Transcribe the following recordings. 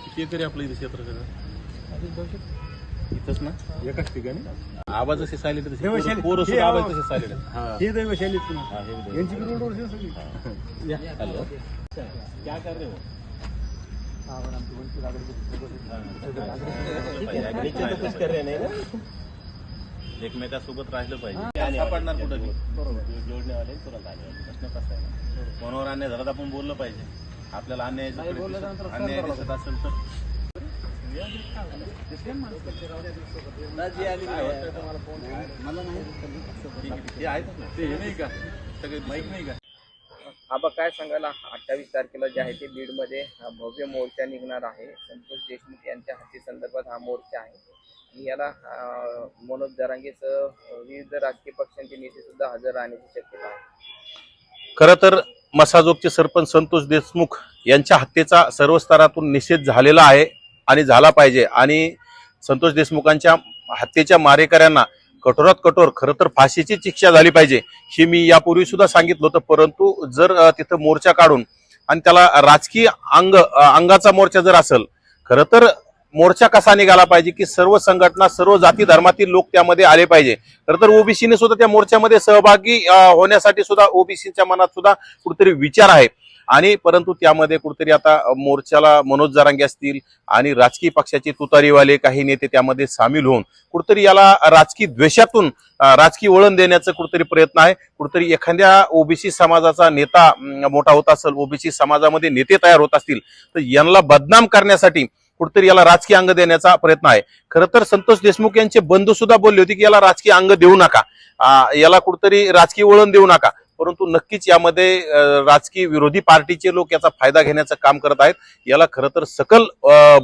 किती एकरी आपलं इथे क्षेत्र सगळं इथंच ना एकाच ठिकाणी आवाज असे सायलेंट पोरं सुद्धा आवाज तसे सायलेंट हे दैवशाली यांची हॅलो क्या कर रहे हो कुछ कर रहे नाही ना एकमेकासोबत राहिलं पाहिजे सापडणार कुठं जोडणे वाले तुरंत आले प्रश्न कसा आहे ना फोनवर अन्याय झाला तर आपण बोललं पाहिजे आपल्याला अन्याय दिसत असेल तर आबा काय सांगायला 28 तारखेला जे आहे ते बीड मध्ये भव्य मोर्चा निघणार आहे. संतोष देशमुख यांच्या हत्ये संदर्भात हा मोर्चा आहे आणि याला मनोज जरांगेसह विविध राजकीय पक्षांचे नेते सुद्धा हजर राहण्याची शक्यता आहे. खरं तर मसाजोगचे सरपंच संतोष देशमुख यांच्या हत्येचा सर्व स्तरातून निषेध झालेला आहे आणि झाला पाहिजे आणि संतोष देशमुखांच्या हत्येच्या मारेकऱ्यांना कठोरात कठोर खरं तर फाशीची शिक्षा झाली पाहिजे हे मी यापूर्वी सुद्धा सांगितलं होतं. परंतु जर तिथं मोर्चा काढून आणि त्याला राजकीय अंगाचा मोर्चा जर असेल खरं तर मोर्चा कसा निघाला पाहिजे की सर्व संघटना सर्व जाती धर्मातील लोक त्यामध्ये आले पाहिजे. खरं तर ओबीसीने सुद्धा त्या मोर्चामध्ये सहभागी होण्यासाठी सुद्धा ओबीसीच्या मनात सुद्धा कुठेतरी विचार आहे आणि परंतु त्यामध्ये कुठेतरी आता मोर्चाला मनोज जरांगे असतील आणि राजकीय पक्षाचे तुतारीवाले काही नेते त्यामध्ये सामील होऊन कुठेतरी याला राजकीय द्वेषातून राजकीय वळण देण्याचा कुठेतरी प्रयत्न आहे. कुठेतरी एखाद्या ओबीसी समाजाचा नेता मोठा होत असेल ओबीसी समाजामध्ये नेते तयार होत असतील तर यांना बदनाम करण्यासाठी कुठेतरी याला राजकीय अंग देण्याचा प्रयत्न आहे. खरं तर संतोष देशमुख यांचे बंधू सुद्धा बोलले होते की याला राजकीय अंग देऊ नका याला कुठेतरी राजकीय वळण देऊ नका. परंतु नक्कीच यामध्ये राजकीय विरोधी पार्टीचे लोक याचा फायदा घेण्याचं काम करत आहेत. याला खरं तर सकल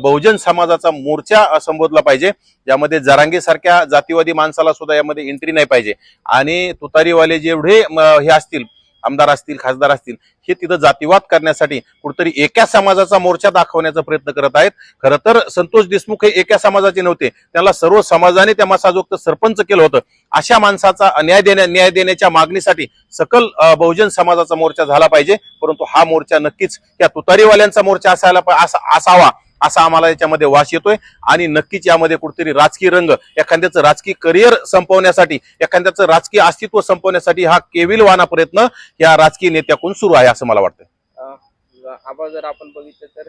बहुजन समाजाचा मोर्चा संबोधला पाहिजे. यामध्ये जरांगे सारख्या जातीवादी माणसाला सुद्धा यामध्ये एंट्री नाही पाहिजे आणि तुतारीवाले जेवढे हे असतील आमदार असतील खासदार असतील हे तिथं जातीवाद करण्यासाठी कुठेतरी एका समाजाचा मोर्चा दाखवण्याचा प्रयत्न करत आहेत. खरं तर संतोष देशमुख हे एका समाजाचे नव्हते त्यांना सर्व समाजाने त्या मसाजोगत सरपंच केलं होतं. अशा माणसाचा न्याय देण्याच्या मागणीसाठी सकल बहुजन समाजाचा मोर्चा झाला पाहिजे. परंतु हा मोर्चा नक्कीच त्या तुतारीवाल्यांचा मोर्चा असावा असा आम्हाला याच्यामध्ये वास येतोय आणि नक्कीच यामध्ये कुठेतरी राजकीय रंग एखाद्याचं राजकीय करिअर संपवण्यासाठी एखाद्याचं राजकीय अस्तित्व संपवण्यासाठी हा केविलवाना प्रयत्न या राजकीय नेत्याकडून सुरू आहे असं मला वाटतं. आबा जर आपण बघितलं तर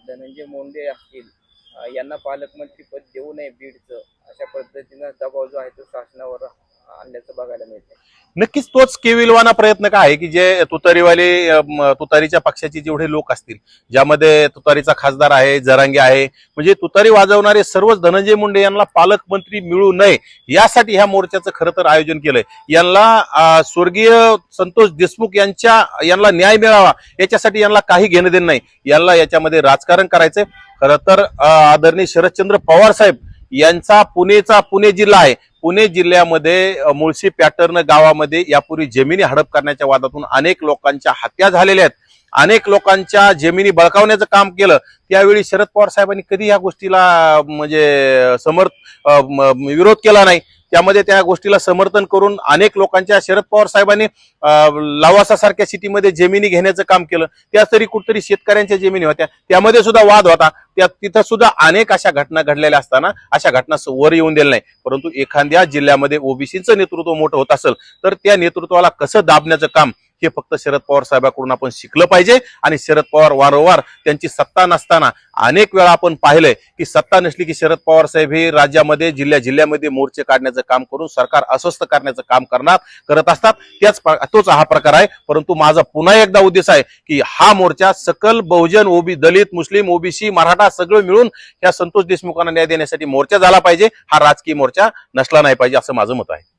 धनंजय मुंडे असतील यांना पालकमंत्री पद देऊ नये बीडचं अशा पद्धतीनं दबाव जो आहे तो शासनावर आणण्याचं बघायला मिळते. नक्कीच तोच केविलवाना प्रयत्न काय आहे की जे तुतारीच्या पक्षाचे जेवढे लोक असतील ज्यामध्ये तुतारीचा खासदार आहे जरांगे आहे म्हणजे तुतारी वाजवणारे सर्वच धनंजय मुंडे यांना पालकमंत्री मिळू नये यासाठी ह्या मोर्चाचं खरं तर आयोजन केलंय. यांना स्वर्गीय संतोष देशमुख यांना न्याय मिळावा याच्यासाठी यांना काही घेणं देणं नाही. यांना याच्यामध्ये राजकारण करायचंय. खरं तर आदरणीय शरदचंद्र पवार साहेब यांचा पुणे जिल्हा आहे. पुणे जिल्ह्यामध्ये मुळशी पॅटर्न गावामध्ये यापूर्वी जमिनी हडप करण्याच्या वादातून अनेक लोकांच्या हत्या झालेल्या आहेत. अनेक लोकांच्या जमिनी बळकावण्याचं काम केलं. त्यावेळी शरद पवार साहेबांनी कधी या गोष्टीला म्हणजे विरोध केला नाही. त्यामध्ये त्या गोष्टीला समर्थन करून अनेक लोकांच्या शरद पवार साहेबांनी लवासा सारख्या सिटीमध्ये जमिनी घेण्याचं काम केलं. त्या तरी कुठतरी शेतकऱ्यांच्या जमिनी होत्या त्यामध्ये सुद्धा वाद होता. तिथं सुद्धा अनेक अशा घटना घडलेल्या असताना अशा घटना वर येऊन दिल्या नाही. परंतु एखाद्या जिल्ह्यामध्ये ओबीसीचं नेतृत्व मोठं होत असेल तर त्या नेतृत्वाला कसं दाबण्याचं काम हे फक्त शरद पवार साहेबांकडून आपण शिकलं पाहिजे. आणि शरद पवार वारंवार त्यांची सत्ता नसताना अनेक वेळा आपण पाहिलंय की सत्ता नसली की शरद पवार साहेब हे राज्यामध्ये जिल्ह्यामध्ये मोर्चे काढण्याचं काम करून सरकार अस्वस्थ करण्याचं काम करत असतात. तोच हा प्रकार आहे. परंतु माझा पुन्हा एकदा उद्देश आहे की हा मोर्चा सकल बहुजन दलित मुस्लिम ओबीसी मराठा सगळं मिळून या संतोष देशमुखांना न्याय देण्यासाठी मोर्चा झाला पाहिजे. हा राजकीय मोर्चा नसला नाही पाहिजे असं माझं मत आहे.